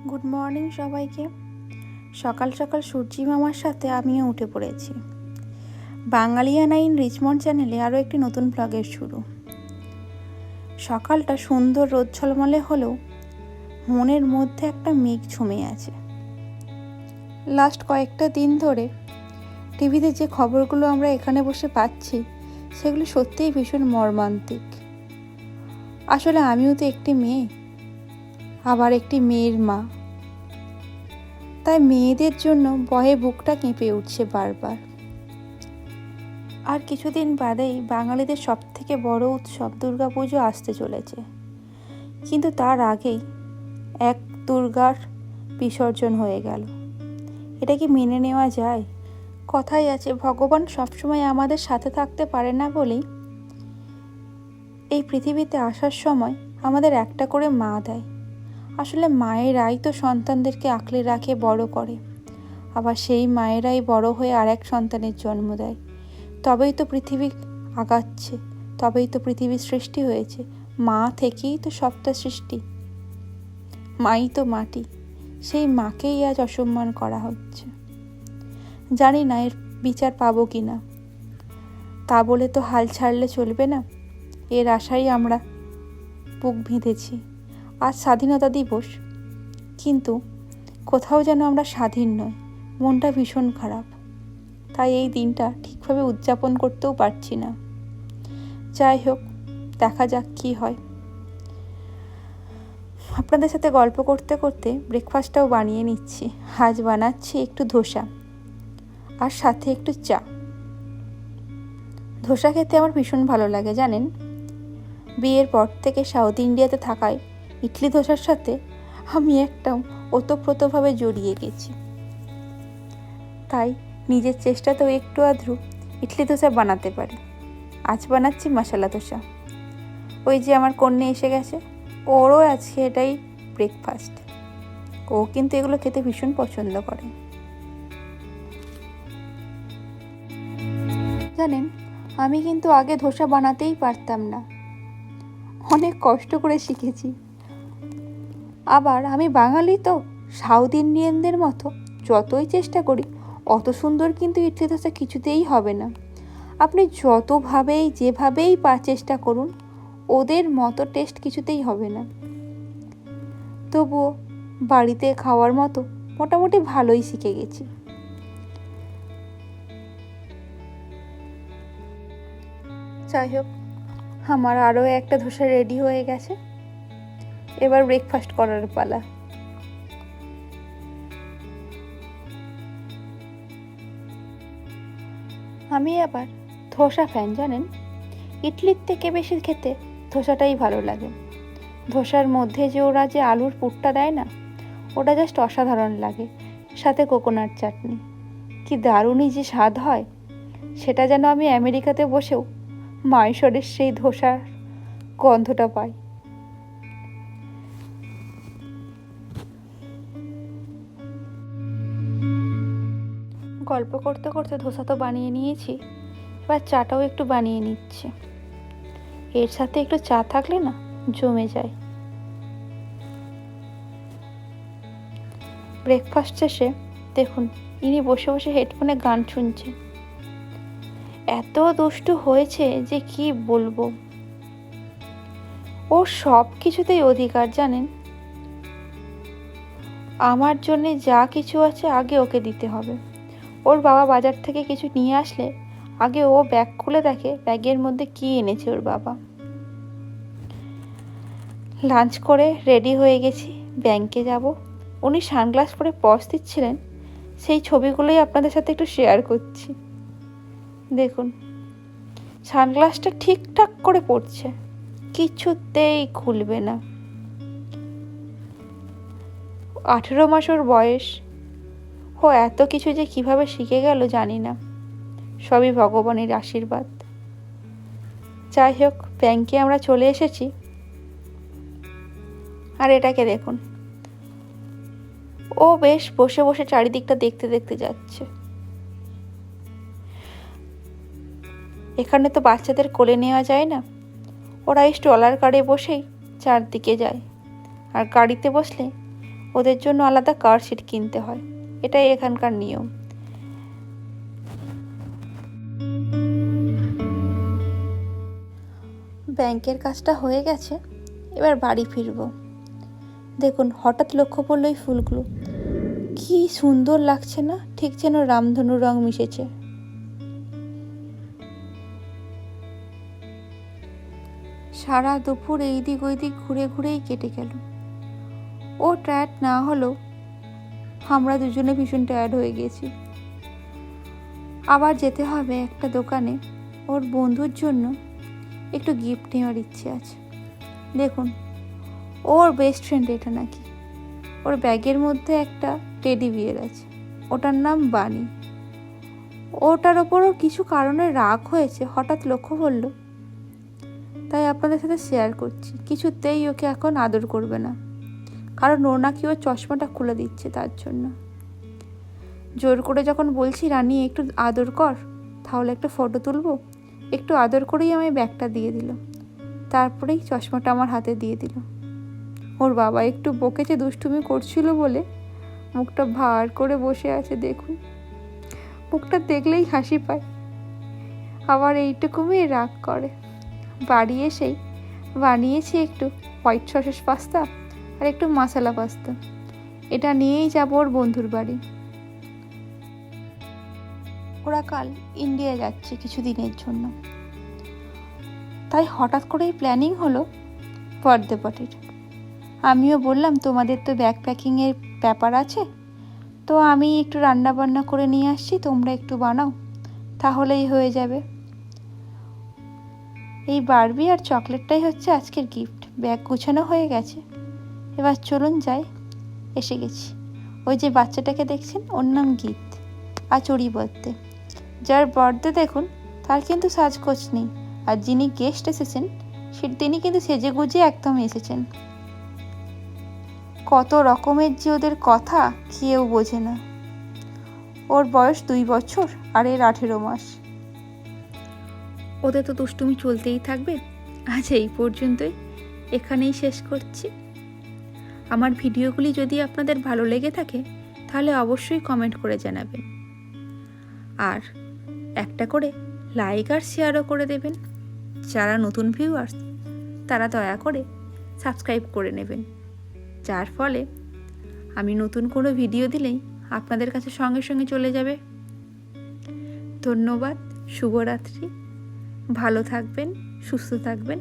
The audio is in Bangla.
গুড মর্নিং সবাইকে। সকাল সকাল সূর্যি মামার সাথে আমিও উঠে পড়েছি। বাঙালিয়ানা ইন রিচমন্ড চ্যানেলে আরও একটি নতুন ব্লগের শুরু। সকালটা সুন্দর রোদ ঝলমলে হলেও মনের মধ্যে একটা মেঘ ছুমে আছে। লাস্ট কয়েকটা দিন ধরে টিভিতে যে খবরগুলো আমরা এখানে বসে পাচ্ছি সেগুলো সত্যিই ভীষণ মর্মান্তিক। আসলে আমিও তো একটি মেয়ে, আবার একটি মেয়ের মা, তাই মেয়েদের জন্য ভয়ে বুকটা কেঁপে উঠছে বারবার। আর কিছুদিন বাদেই বাঙালিদের সবথেকে বড় উৎসব দুর্গাপুজো আসতে চলেছে, কিন্তু তার আগেই এক দুর্গার বিসর্জন হয়ে গেল। এটা কি মেনে নেওয়া যায়? কথাই আছে, ভগবান সবসময় আমাদের সাথে থাকতে পারে না বলেই এই পৃথিবীতে আসার সময় আমাদের একটা করে মা দেয়। আসলে মায়েরাই তো সন্তানদেরকে আঁকলে রাখে, বড় করে, আবার সেই মায়েরাই বড় হয়ে আর এক সন্তানের জন্ম দেয়। তবেই তো পৃথিবী আগাচ্ছে, তবেই তো পৃথিবীর সৃষ্টি হয়েছে। মা থেকেই তো সবটা সৃষ্টি, মাই তো মাটি, সেই মাকেই আজ অসম্মান করা হচ্ছে। জানি না এর বিচার পাবো কি না, তা বলে তো হাল ছাড়লে চলবে না। এর আশায় আমরা বুক বেঁধেছি। আজ স্বাধীনতা দিবস, কিন্তু কোথাও যেন আমরা স্বাধীন নই। মনটা ভীষণ খারাপ, তাই এই দিনটা ঠিকভাবে উদযাপন করতেও পারছি না। যাই হোক, দেখা যাক কি হয়। আপনাদের সাথে গল্প করতে করতে ব্রেকফাস্টটাও বানিয়ে নিচ্ছি। আজ বানাচ্ছি একটু ধোসা আর সাথে একটু চা। ধোসা খেতে আমার ভীষণ ভালো লাগে জানেন। বিয়ের পর থেকে সাউথ ইন্ডিয়াতে থাকায় ইডলি ধোসার সাথে আমি একদম ওতপ্রোতভাবে জড়িয়ে গেছি। তাই নিজের চেষ্টাতেও একটু আধটু ইডলি ধোসা বানাতে পারি। আজ বানাচ্ছি মশলা ধোসা। ওই যে আমার কন্যা এসে গেছে, ওরও আজকে এটাই ব্রেকফাস্ট। ও কিন্তু এগুলো খেতে ভীষণ পছন্দ করে। জানেন, আমি কিন্তু আগে ধোসা বানাতেই পারতাম না, অনেক কষ্ট করে শিখেছি। আবার আমি বাঙালি তো, সাউথ ইন্ডিয়ানদের মতো যতই চেষ্টা করি অত সুন্দর কিন্তু ইডলি ধোসা কিছুতেই হবে না। আপনি যতভাবেই যেভাবেই চেষ্টা করুন, ওদের মতো টেস্ট কিছুতেই হবে না। তবুও বাড়িতে খাওয়ার মতো মোটামুটি ভালোই শিখে গেছি। যাই হোক, আমার আরও একটা ধোসা রেডি হয়ে গেছে। এবার ব্রেকফাস্ট করার পালা। আমি আবার ধোসা ফ্যান জানেন। ইডলির থেকে বেশি খেতে ধোসাটাই ভালো লাগে। ধোসার মধ্যে যে ওরা যে আলুর পুরটা দেয় না, ওটা জাস্ট অসাধারণ লাগে। সাথে কোকোনাট চাটনি, কি দারুণই যে স্বাদ হয়। সেটা যেন আমি আমেরিকাতে বসেও মাইশোরের সেই ধোসার গন্ধটা পাই। গল্প করতে করতে ধোসা তো বানিয়ে নিয়েছি, এবার চাটাও একটু বানিয়ে নিচ্ছে। এর সাথে একটু চা থাকলে না জমে যায়। ব্রেকফাস্ট শেষে দেখুন, ইনি বসে বসে হেডফোনে গান শুনছে। এত দুষ্টু হয়েছে যে কি বলবো। ওর সব কিছুতেই অধিকার জানেন। আমার জন্য যা কিছু আছে আগে ওকে দিতে হবে। ওর বাবা বাজার থেকে কিছু নিয়ে আসলে আগে ও ব্যাগ খুলে দেখে ব্যাগের মধ্যে কি এনেছে ওর বাবা। লাঞ্চ করে রেডি হয়ে গেছি, ব্যাংকে যাব। উনি সানগ্লাস পরে পজ দিচ্ছিলেন, সেই ছবিগুলোই আপনাদের সাথে একটু শেয়ার করছি। দেখুন, সানগ্লাসটা ঠিকঠাক করে পড়ছে, কিছুতেই খুলবে না। 18 মাস ওর বয়স। ও এত কিছু যে কিভাবে শিখে গেল জানি না, সবই ভগবানের আশীর্বাদ। যাই হোক, ব্যাংকে আমরা চলে এসেছি। আর এটাকে দেখুন, ও বেশ বসে বসে চারিদিকটা দেখতে দেখতে যাচ্ছে। এখানে তো বাচ্চাদের কোলে নেওয়া যায় না, ওরা এই স্ট্রলার কারে বসেই চারদিকে যায়। আর গাড়িতে বসলে ওদের জন্য আলাদা কার শিট কিনতে হয়, এটাই এখানকার নিয়ম। ব্যাংকের কাজটা হয়ে গেছে, এবার বাড়ি ফিরবো। দেখুন হঠাৎ লক্ষ্য পড়লো এই ফুলগুলো, কি সুন্দর লাগছে না, ঠিক যেন রামধনু রং মিশেছে। সারা দুপুর এই দিক ওই দিক ঘুরে ঘুরেই কেটে গেল। ও টায়ার্ড না হলেও আমরা দুজনে ভীষণ টায়ার্ড হয়ে গেছি। আবার যেতে হবে একটা দোকানে, ওর বন্ধুর জন্য একটু গিফট নেওয়ার ইচ্ছে আছে। দেখুন ওর বেস্ট ফ্রেন্ড এটা নাকি, ওর ব্যাগের মধ্যে একটা টেডি বিয়ার আছে, ওটার নাম বানি। ওটার ওপরও কিছু কারণে রাগ হয়েছে, হঠাৎ লক্ষ্য করলো, তাই আপনাদের সাথে শেয়ার করছি। কিছুতেই ওকে এখন আদর করবে না, কারণ ও নাকি ওর চশমাটা খুলে দিচ্ছে তার জন্য। জোর করে যখন বলছি রানী একটু আদর কর, তাহলে একটা ফটো তুলবো, একটু আদর করেই আমায় ব্যাগটা দিয়ে দিল, তারপরেই চশমাটা আমার হাতে দিয়ে দিল। ওর বাবা একটু বকেছে দুষ্টুমি করছিল বলে মুখটা ভার করে বসে আছে। দেখুন মুখটা দেখলেই হাসি পায়, আবার এইটুকু মেয়ে রাগ করে। বাড়ি এসেই বানিয়েছি একটু হোয়াইট সসেস পাস্তা আর একটু মশলা পাস্তা, এটা নিয়েই যাবো ওর বন্ধুর বাড়ি। ওরা কাল ইন্ডিয়া যাচ্ছে কিছুদিনের জন্য, তাই হঠাৎ করেই প্ল্যানিং হলো বার্থডে পার্টির। আমিও বললাম তোমাদের তো ব্যাগ প্যাকিংয়ের ব্যাপার আছে, তো আমি একটু রান্না বান্না করে নিয়ে আসছি, তোমরা একটু বানাও, তাহলেই হয়ে যাবে। এই বারবি আর চকলেটটাই হচ্ছে আজকের গিফট। ব্যাগ গুছানো হয়ে গেছে, এবার চলুন যাই। এসে গেছি। ওই যে বাচ্চাটাকে দেখছেন, ওর নাম গীত, আচড়ি বার্থডে। যার বার্থডে দেখুন তার কিন্তু সাজগোজ নেই, আর যিনি গেস্ট এসেছেন তিনি কিন্তু সেজে গুজে একদম এসেছেন। কত রকমের যে ওদের কথা কেউ বোঝে না। ওর বয়স 2 বছর আর এর 18 মাস। ওদের তো দুষ্টুমি চলতেই থাকবে। আজ এই পর্যন্তই, এখানেই শেষ করছি। আমার ভিডিওগুলি যদি আপনাদের ভালো লেগে থাকে তাহলে অবশ্যই কমেন্ট করে জানাবেন, আর একটা করে লাইক আর শেয়ারও করে দেবেন। যারা নতুন ভিউয়ার্স তারা দয়া করে সাবস্ক্রাইব করে নেবেন, যার ফলে আমি নতুন কোনো ভিডিও দিলেই আপনাদের কাছে সঙ্গে সঙ্গে চলে যাবে। ধন্যবাদ, শুভরাত্রি, ভালো থাকবেন, সুস্থ থাকবেন।